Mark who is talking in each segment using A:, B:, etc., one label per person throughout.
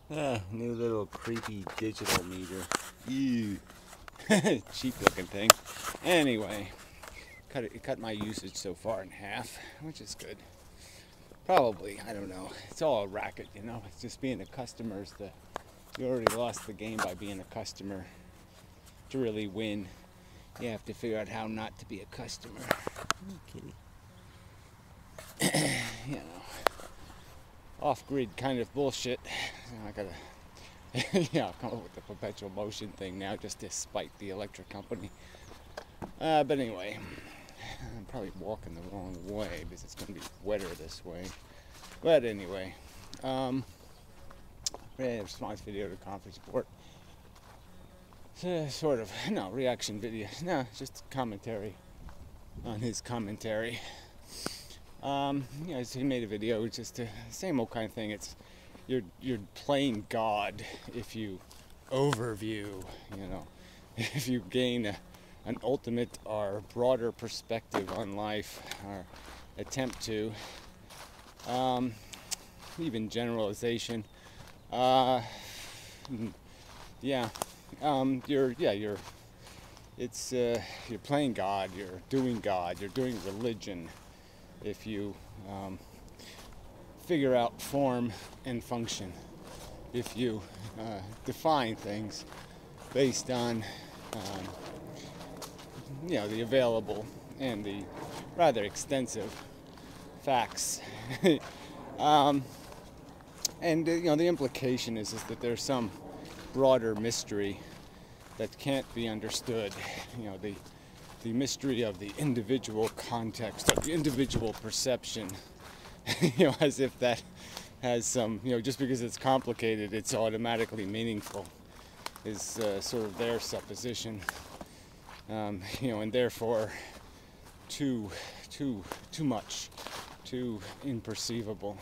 A: New little creepy digital meter. Ew. Cheap looking thing. Anyway, cut my usage so far in half, which is good. Probably, I don't know. It's all a racket, you know. It's just being a customer is you already lost the game by being a customer. To really win, you have to figure out how not to be a customer. Kitty. You know, off-grid kind of bullshit. I gotta, yeah, come up with the perpetual motion thing now just to spite the electric company. But anyway, I'm probably walking the wrong way because it's going to be wetter this way. But anyway, response video to conference report. Sort of, no, reaction video. No, just commentary on his commentary. So he made a video, which is the same old kind of thing. It's you're playing God if you overview, you know, if you gain an ultimate or broader perspective on life, or attempt to, even generalization. You're playing God, you're doing religion if you figure out form and function, if you define things based on the available and the rather extensive facts. And the implication is that there's some broader mystery that can't be understood. The mystery of the individual context, of the individual perception. As if that has some, just because it's complicated, it's automatically meaningful, is sort of their supposition. And therefore too much, too imperceivable.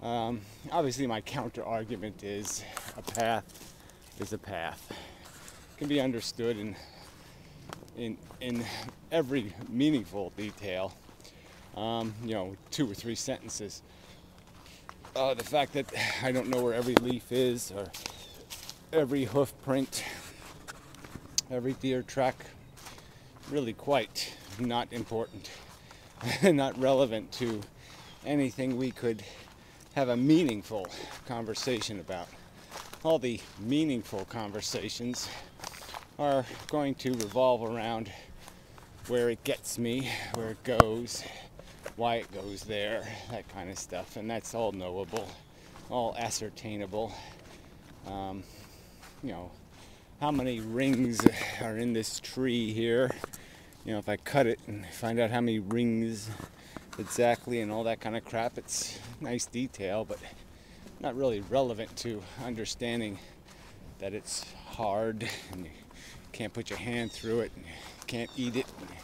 A: Obviously, my counter argument is a path is a path. It can be understood in every meaningful detail. 2 or 3 sentences. The fact that I don't know where every leaf is, or every hoof print, every deer track, really quite not important, not relevant to anything we could have a meaningful conversation about. All the meaningful conversations are going to revolve around where it gets me, where it goes, why it goes there, that kind of stuff. And that's all knowable, all ascertainable. How many rings are in this tree here? If I cut it and find out how many rings exactly and all that kind of crap, it's nice detail, but not really relevant to understanding that it's hard and you can't put your hand through it and you can't eat it and you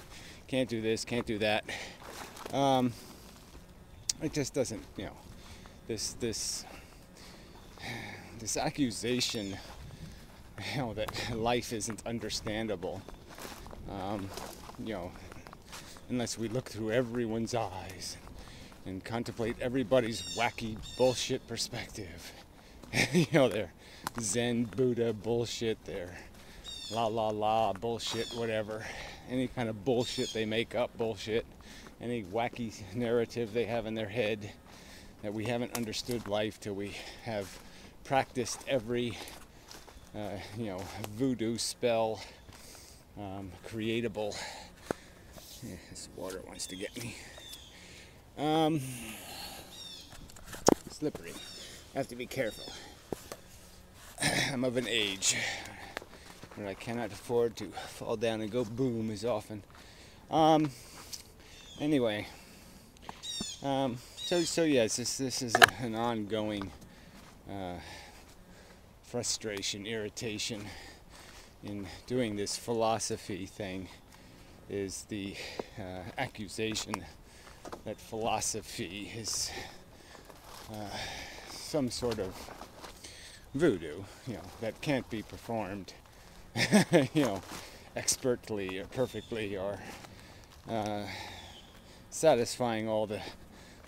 A: can't do this, can't do that. It just doesn't, this accusation, that life isn't understandable, unless we look through everyone's eyes and contemplate everybody's wacky bullshit perspective. Their Zen Buddha bullshit, their la la la bullshit, whatever. Any kind of bullshit they make up, bullshit. Any wacky narrative they have in their head, that we haven't understood life till we have practiced every voodoo spell creatable. This water wants to get me. Slippery. I have to be careful. I'm of an age where I cannot afford to fall down and go boom as often. Anyway, so yes, this is an ongoing frustration, irritation in doing this philosophy thing, is the accusation that philosophy is some sort of voodoo, that can't be performed, expertly or perfectly, or satisfying all the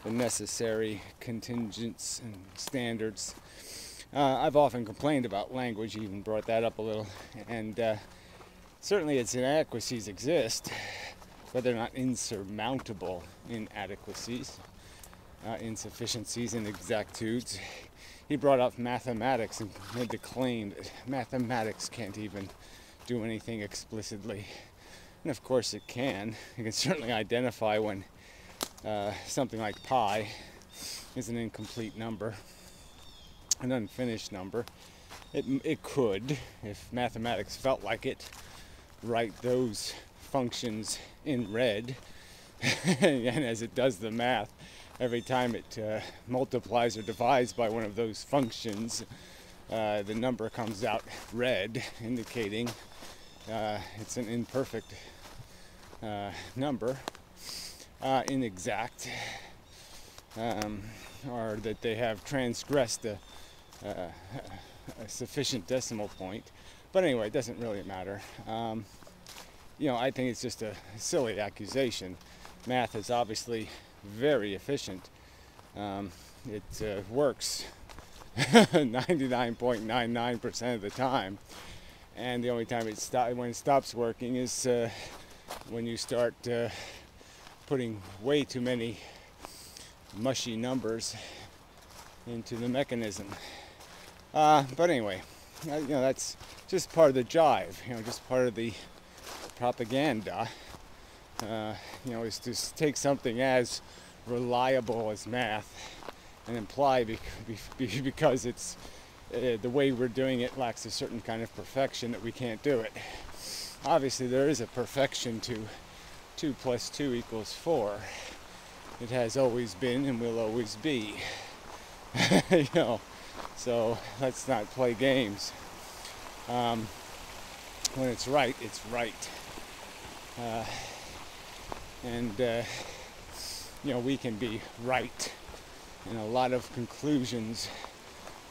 A: necessary contingents and standards. I've often complained about language, even brought that up a little, and certainly its inadequacies exist, but they're not insurmountable inadequacies, insufficiencies, inexactitudes. He brought up mathematics and made the claim that mathematics can't even do anything explicitly. And of course it can. You can certainly identify when something like pi is an incomplete number, an unfinished number. It could, if mathematics felt like it, write those functions in red, and as it does the math, every time it multiplies or divides by one of those functions, the number comes out red, indicating it's an imperfect number, inexact, or that they have transgressed a sufficient decimal point. But anyway, it doesn't really matter. I think it's just a silly accusation. Math is obviously very efficient. It works 99.99% of the time, and the only time when it stops working is when you start putting way too many mushy numbers into the mechanism. But anyway, that's just part of the jive. Just part of the propaganda. Is to take something as reliable as math and imply because it's the way we're doing it lacks a certain kind of perfection that we can't do it. Obviously there is a perfection to 2 + 2 = 4. It has always been and will always be. So let's not play games. When it's right, it's right. We can be right in a lot of conclusions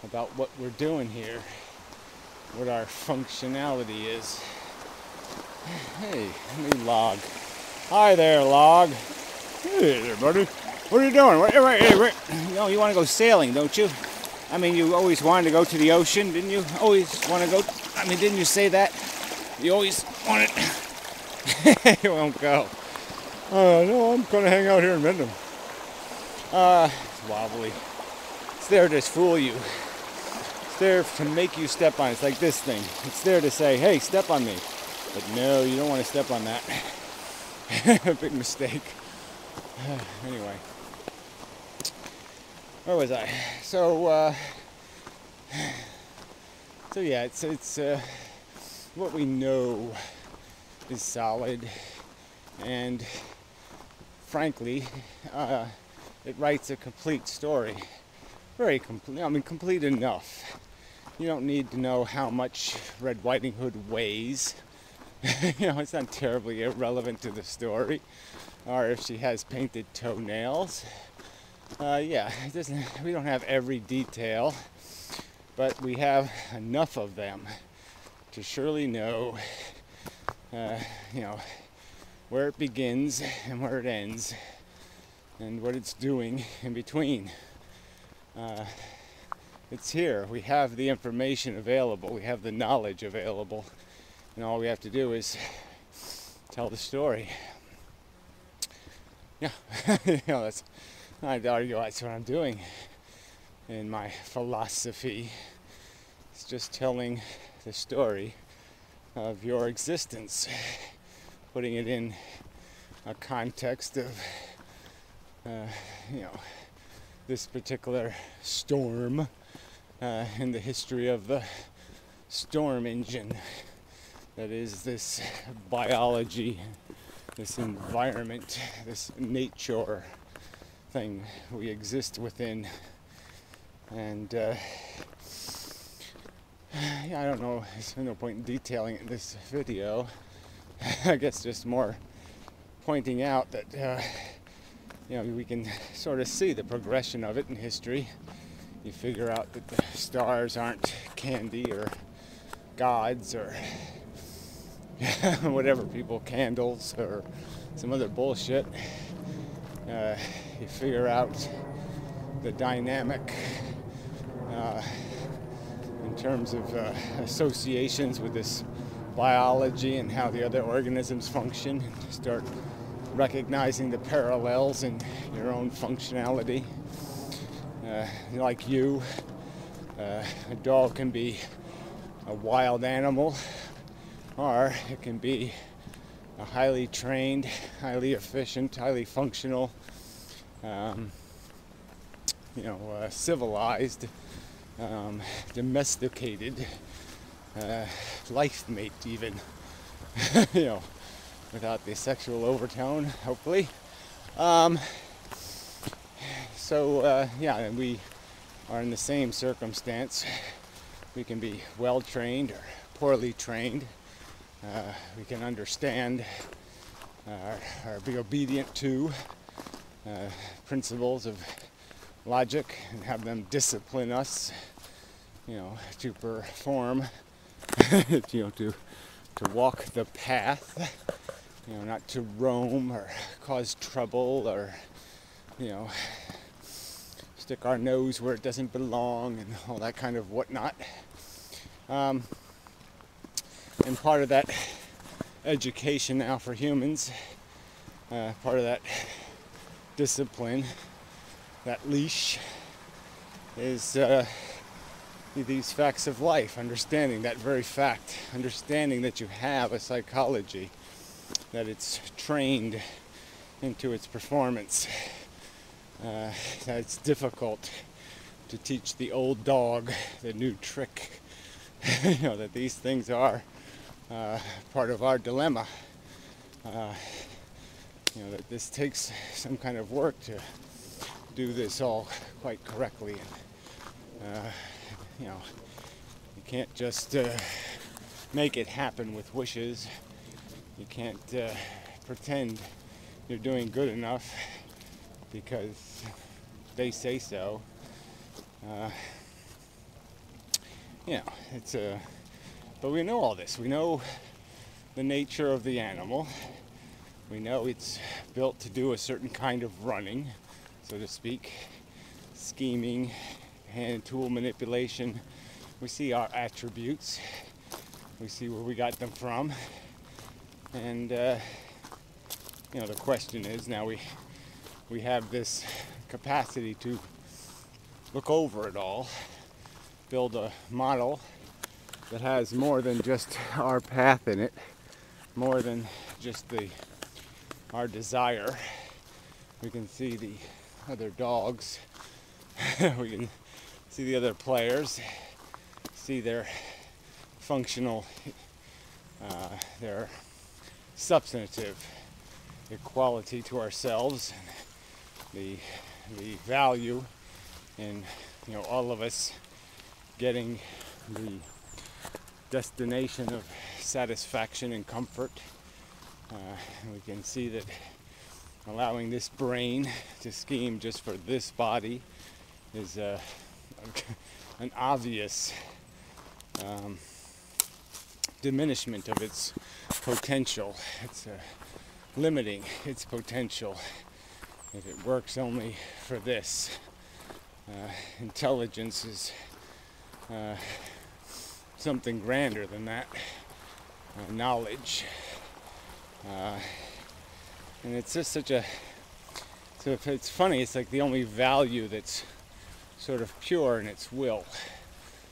A: about what we're doing here, what our functionality is. Hey, let me Log. Hi there, Log. Hey there, buddy. What are you doing? Wait. You want to go sailing, don't you? I mean, you always wanted to go to the ocean, didn't you? Always want to go. Didn't you say that? You always wanted. You won't go. No, I'm going to hang out here in Mendham. It's wobbly. It's there to fool you. It's there to make you step on it. It's like this thing. It's there to say, hey, step on me. But no, you don't want to step on that. Big mistake. Anyway. Where was I? So yeah, it's what we know is solid, and frankly, it writes a complete story. Very complete. Complete enough. You don't need to know how much Red Riding Hood weighs. It's not terribly irrelevant to the story. Or if she has painted toenails. It doesn't. We don't have every detail, but we have enough of them to surely know, where it begins and where it ends, and what it's doing in between. It's here. We have the information available. We have the knowledge available, and all we have to do is tell the story. Yeah, I'd argue that's what I'm doing in my philosophy. It's just telling the story of your existence, putting it in a context of, this particular storm in the history of the storm engine that is this biology, this environment, this nature thing we exist within. And I don't know, there's no point in detailing it in this video. I guess just more pointing out that we can sort of see the progression of it in history. You figure out that the stars aren't candy or gods or whatever candles or some other bullshit. You figure out the dynamic terms of associations with this biology and how the other organisms function, and start recognizing the parallels in your own functionality. Like you, a dog can be a wild animal, or it can be a highly trained, highly efficient, highly functional, civilized, domesticated life mate, even, without the sexual overtone, hopefully. And we are in the same circumstance. We can be well trained or poorly trained. We can understand or be obedient to principles of logic and have them discipline us, to perform, to walk the path, not to roam or cause trouble or, stick our nose where it doesn't belong and all that kind of whatnot. And part of that education now for humans, part of that discipline, that leash, is these facts of life, understanding that very fact, understanding that you have a psychology, that it's trained into its performance, that it's difficult to teach the old dog the new trick, that these things are part of our dilemma, that this takes some kind of work to do this all quite correctly. You can't just make it happen with wishes. You can't pretend you're doing good enough because they say so. But we know all this. We know the nature of the animal. We know it's built to do a certain kind of running, so to speak, scheming, hand tool manipulation. We see our attributes. We see where we got them from. And the question is, now we have this capacity to look over it all, build a model that has more than just our path in it, more than just our desire. We can see the other dogs, we can see the other players, see their functional, their substantive equality to ourselves, the value in all of us getting the destination of satisfaction and comfort. We can see that allowing this brain to scheme just for this body is an obvious diminishment of its potential. It's limiting its potential if it works only for this. Intelligence is something grander than that. Knowledge. And it's just such a... So it's funny, it's like the only value that's sort of pure in its will.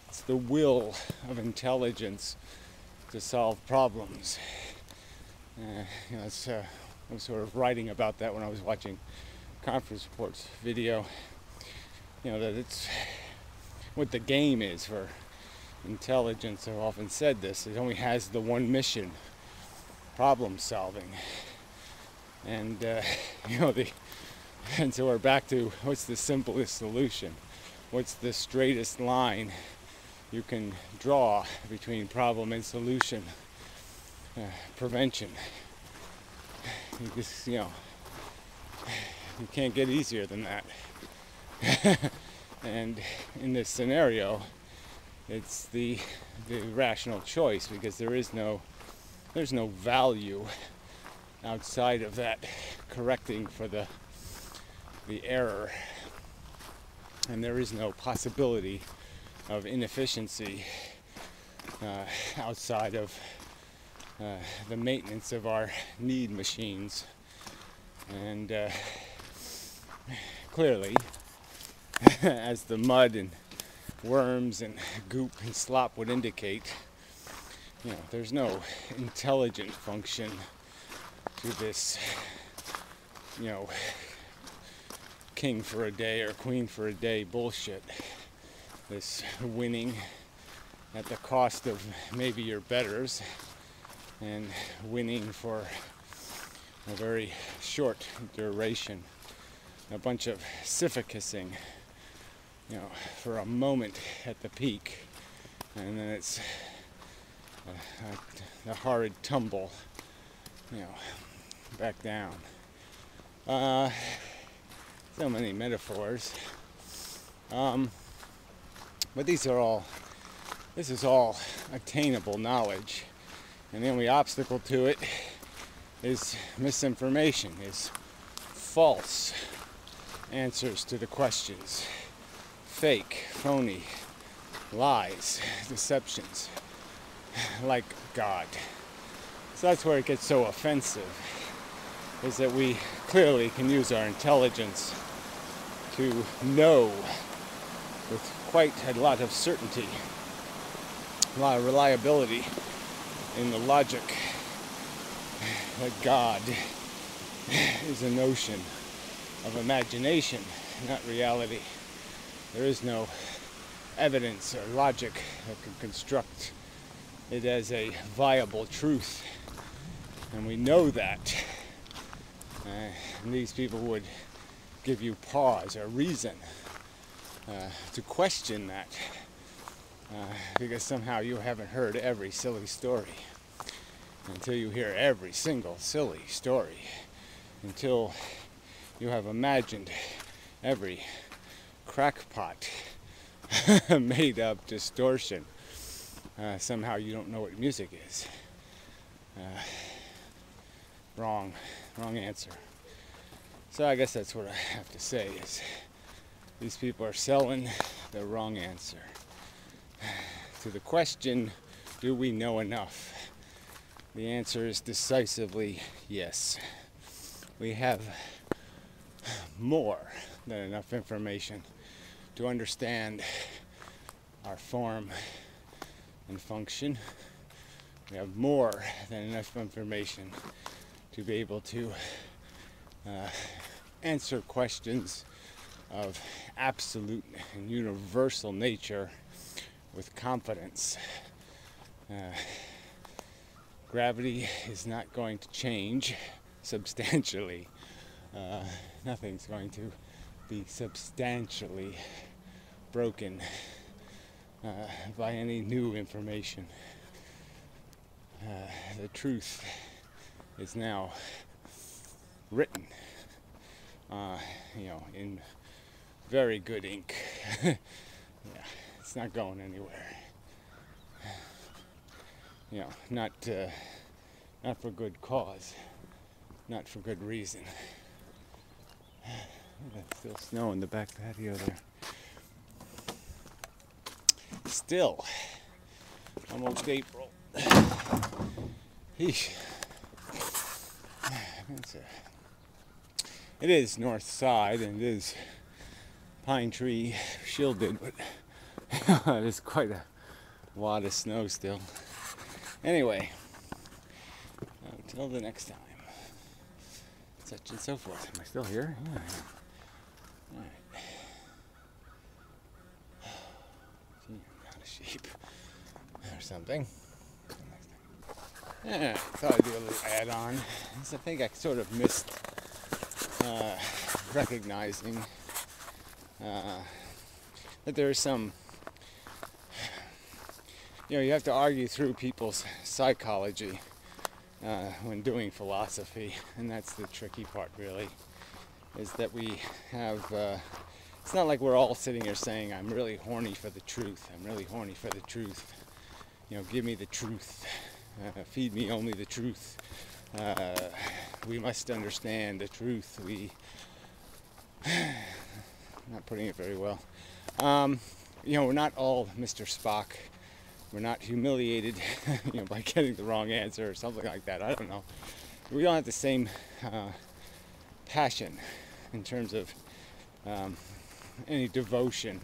A: It's the will of intelligence to solve problems. I was sort of writing about that when I was watching Conference Report's video. That it's what the game is for intelligence. I've often said this. It only has the one mission: problem solving. And and so we're back to what's the simplest solution? What's the straightest line you can draw between problem and solution? Prevention. You can't get easier than that. And in this scenario, it's the rational choice, because there's no value outside of that correcting for the error, and there is no possibility of inefficiency outside of the maintenance of our need machines. And clearly, as the mud and worms and goop and slop would indicate, there's no intelligent function to this, king for a day or queen for a day bullshit. This winning at the cost of maybe your betters, and winning for a very short duration. A bunch of suffocating, for a moment at the peak, and then it's a horrid tumble, back down. So many metaphors. But this is all attainable knowledge, and the only obstacle to it is misinformation, is false answers to the questions, fake, phony, lies, deceptions, like God. So that's where it gets so offensive, is that we clearly can use our intelligence to know with quite a lot of certainty, a lot of reliability in the logic that God is a notion of imagination, not reality. There is no evidence or logic that can construct it as a viable truth, and we know that. And these people would give you pause or reason to question that, because somehow you haven't heard every silly story. Until you hear every single silly story, until you have imagined every crackpot made up distortion, somehow you don't know what music is. Wrong answer. So I guess that's what I have to say, is these people are selling the wrong answer to the question, do we know enough? The answer is decisively yes. We have more than enough information to understand our form and function. We have more than enough information to be able to answer questions of absolute and universal nature with confidence. Gravity is not going to change substantially. Nothing's going to be substantially broken by any new information. The truth is now written, in very good ink. Yeah, it's not going anywhere. Not for good cause, not for good reason. Still snow in the back patio there. Still, almost April. Eesh. It is north side and it is pine tree shielded, but it is quite a wad of snow still. Anyway, until the next time, such and so forth. Am I still here? Yeah, I am. Alright. Gee, I'm not a sheep or something. Yeah, I thought I'd do a little add-on. I think I sort of missed recognizing that there is some, you have to argue through people's psychology when doing philosophy, and that's the tricky part, really, is that we have, it's not like we're all sitting here saying, I'm really horny for the truth, I'm really horny for the truth, give me the truth, feed me only the truth, we must understand the truth, not putting it very well. we're not all Mr. Spock. We're not humiliated, by getting the wrong answer or something like that. I don't know. We don't have the same passion in terms of any devotion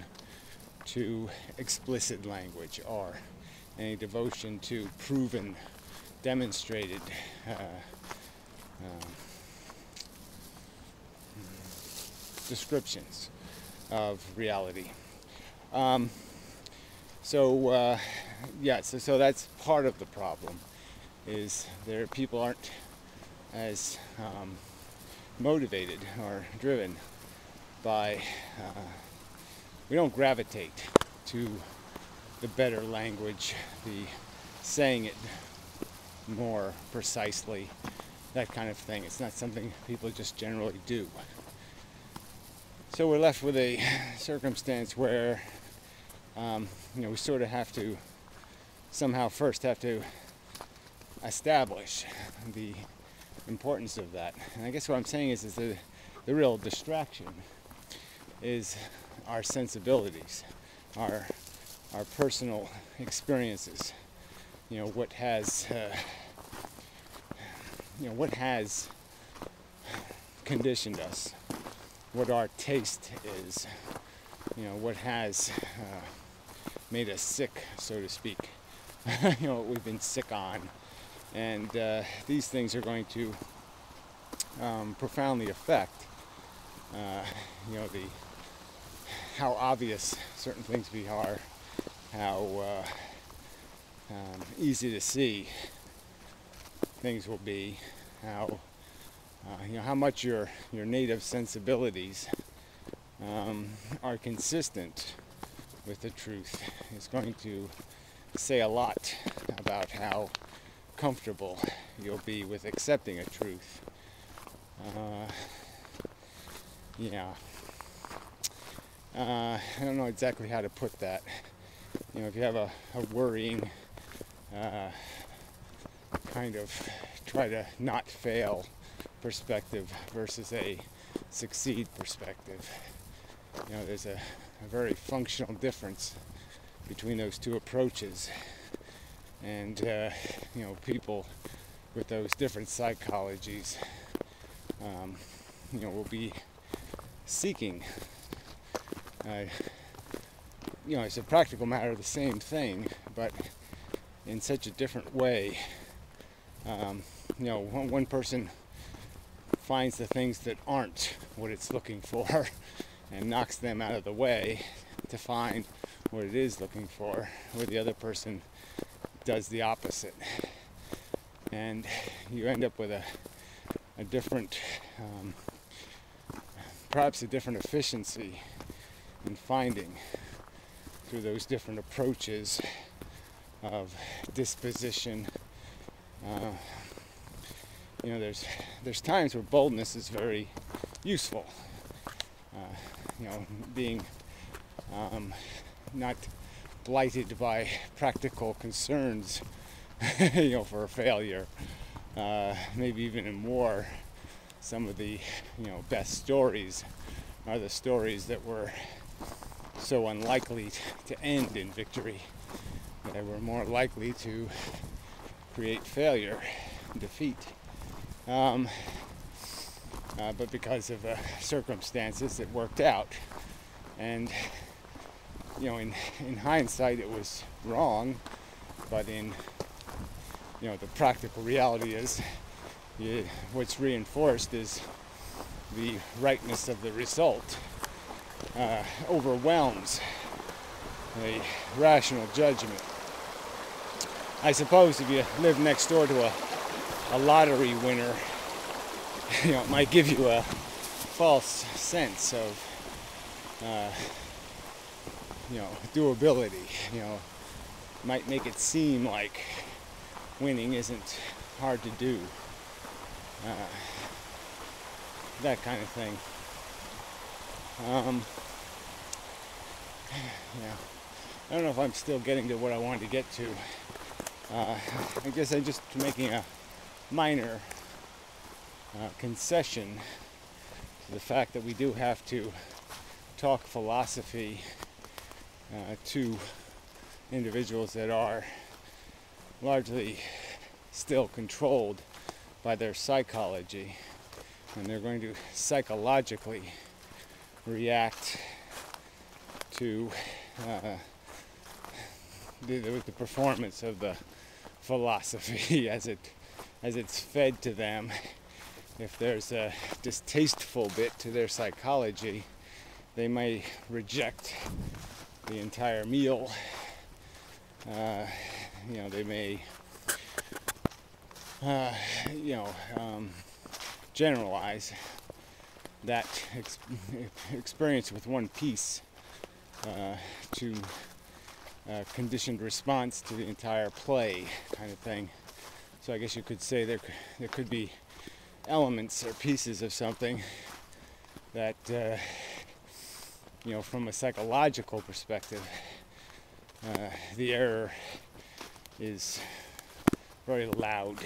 A: to explicit language or any devotion to proven, demonstrated descriptions of reality. So that's part of the problem, is people aren't as motivated or driven by, we don't gravitate to the better language, the saying it more precisely, that kind of thing. It's not something people just generally do. So we're left with a circumstance where we sort of have to somehow first have to establish the importance of that. And I guess what I'm saying is the real distraction is our sensibilities, our personal experiences. What has conditioned us, what our taste is, what has made us sick, so to speak, what we've been sick on. And these things are going to profoundly affect, how obvious certain things are, how easy to see things will be, how much your native sensibilities are consistent with the truth is going to say a lot about how comfortable you'll be with accepting a truth. I don't know exactly how to put that. If you have a worrying kind of try to not fail perspective versus a succeed perspective, there's a very functional difference between those two approaches. And people with those different psychologies will be seeking as a practical matter the same thing, but in such a different way. One person finds the things that aren't what it's looking for and knocks them out of the way to find what it is looking for, where the other person does the opposite. And you end up with a different, perhaps a different efficiency in finding through those different approaches of disposition. There's times where boldness is very useful. Being not blighted by practical concerns, for a failure. Maybe even in war, some of the, best stories are the stories that were so unlikely to end in victory. They were more likely to create failure, defeat. But because of circumstances, it worked out. And, in hindsight, it was wrong. But in, the practical reality is what's reinforced is the rightness of the result. Overwhelms a rational judgment. I suppose if you live next door to a lottery winner, it might give you a false sense of doability. Might make it seem like winning isn't hard to do. That kind of thing. I don't know if I'm still getting to what I wanted to get to. I guess I'm just making a minor concession to the fact that we do have to talk philosophy to individuals that are largely still controlled by their psychology, and they're going to psychologically react to the performance of the philosophy as it's fed to them. If there's a distasteful bit to their psychology, they may reject the entire meal. They may generalize that experience with one piece to conditioned response to the entire play, kind of thing. So I guess you could say there could be elements or pieces of something that from a psychological perspective, the error is very loud.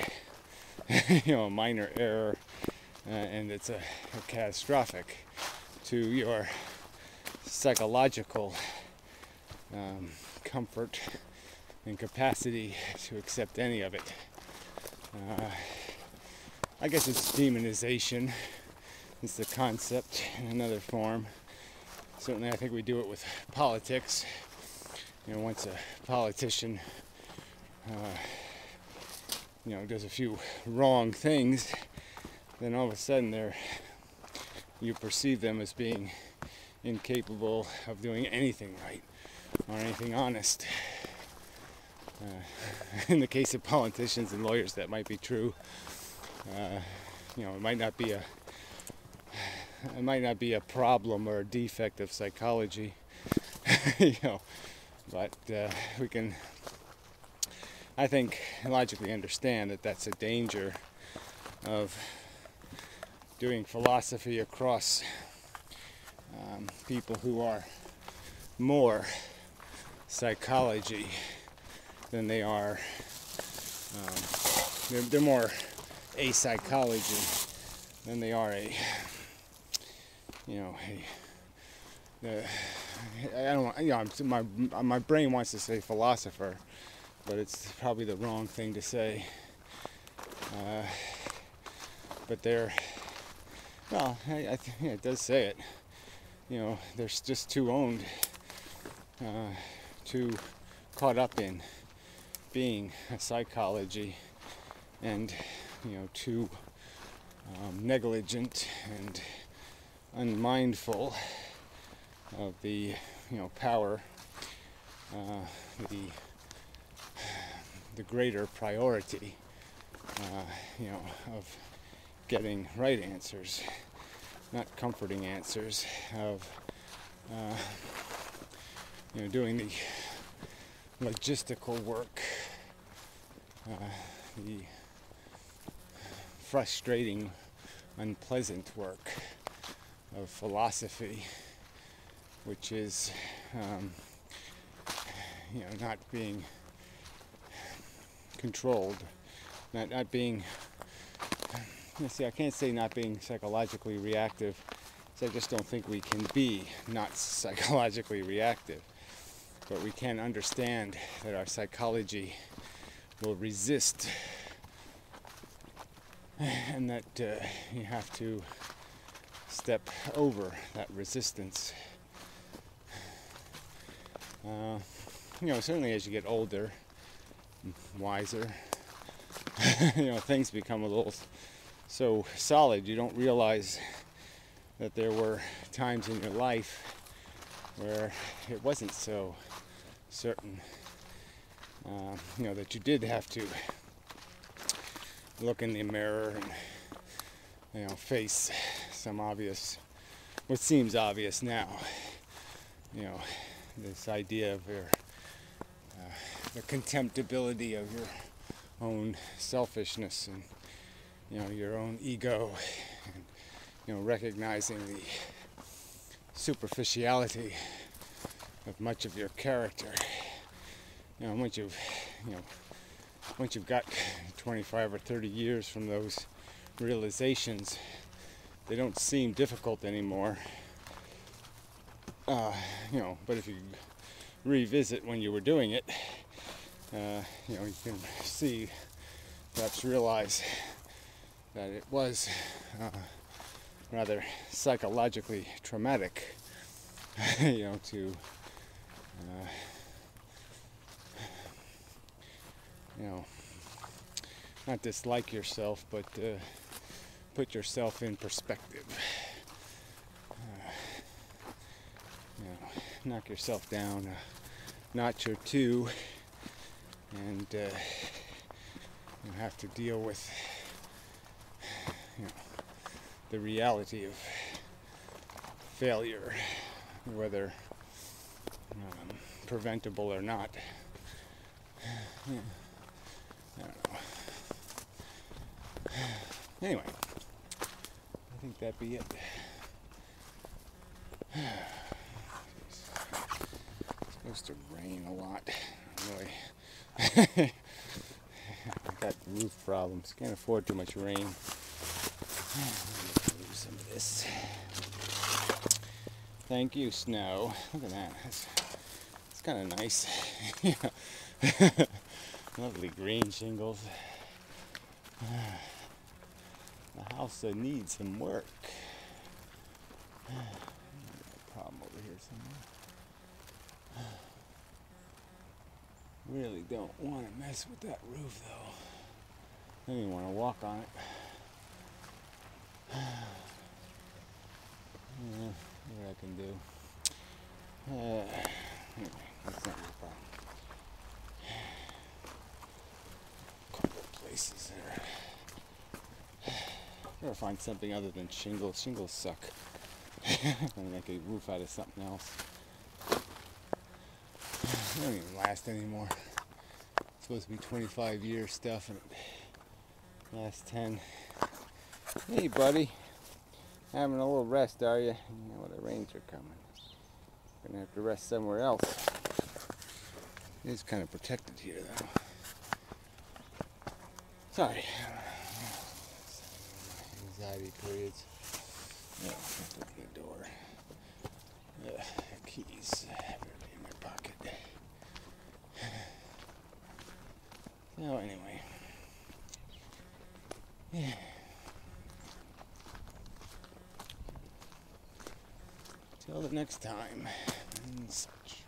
A: A minor error, and it's a catastrophic to your psychological comfort and capacity to accept any of it. I guess it's demonization. It's the concept in another form. Certainly I think we do it with politics. Once a politician does a few wrong things, then all of a sudden you perceive them as being incapable of doing anything right or anything honest. In the case of politicians and lawyers, that might be true. It might not be a problem or a defect of psychology, but we can, I think, logically understand that that's a danger of doing philosophy across people who are more psychology than they are. They're more a psychology than they are my brain wants to say philosopher, but it's probably the wrong thing to say. But I think it does say it. They're just too owned, too caught up in being a psychology, and too negligent and unmindful of the power, the greater priority, of getting right answers, not comforting answers, of doing the logistical work, the frustrating, unpleasant work of philosophy, which is not being controlled, not being, I can't say not being psychologically reactive, because I just don't think we can be not psychologically reactive, but we can understand that our psychology will resist, and that you have to step over that resistance. Certainly as you get older, wiser, things become a little so solid you don't realize that there were times in your life where it wasn't so certain, that you did have to look in the mirror and face some obvious, what seems obvious now, this idea of the contemptibility of your own selfishness and your own ego, and recognizing the superficiality of much of your character. Once you've got 25 or 30 years from those realizations, they don't seem difficult anymore. But if you revisit when you were doing it, you know, you can see, perhaps realize that it was rather psychologically traumatic, you know, to you know, not dislike yourself, but put yourself in perspective. You know, knock yourself down a notch or two, and you have to deal with, you know, the reality of failure, whether preventable or not. Yeah. I don't know. Anyway, I think that'd be it. It's supposed to rain a lot, really. I got roof problems. Can't afford too much rain. Lose some of this. Thank you, snow. Look at that. It's kind of nice. Lovely green shingles. The house needs some work. Problem over here somewhere. Really don't want to mess with that roof though. I don't even want to walk on it. Yeah, what I can do. Anyway, that's not your problem. Couple of places there. Gotta find something other than shingles. Shingles suck. I'm gonna make a roof out of something else. They don't even last anymore. It's supposed to be 25-year stuff and it lasts 10. Hey buddy, having a little rest, are you? You know the rains are coming. Gonna have to rest somewhere else. It is kind of protected here though. Sorry. Anxiety periods. Yeah, open the door. Keys in my pocket. So anyway, yeah. Till the next time, and such.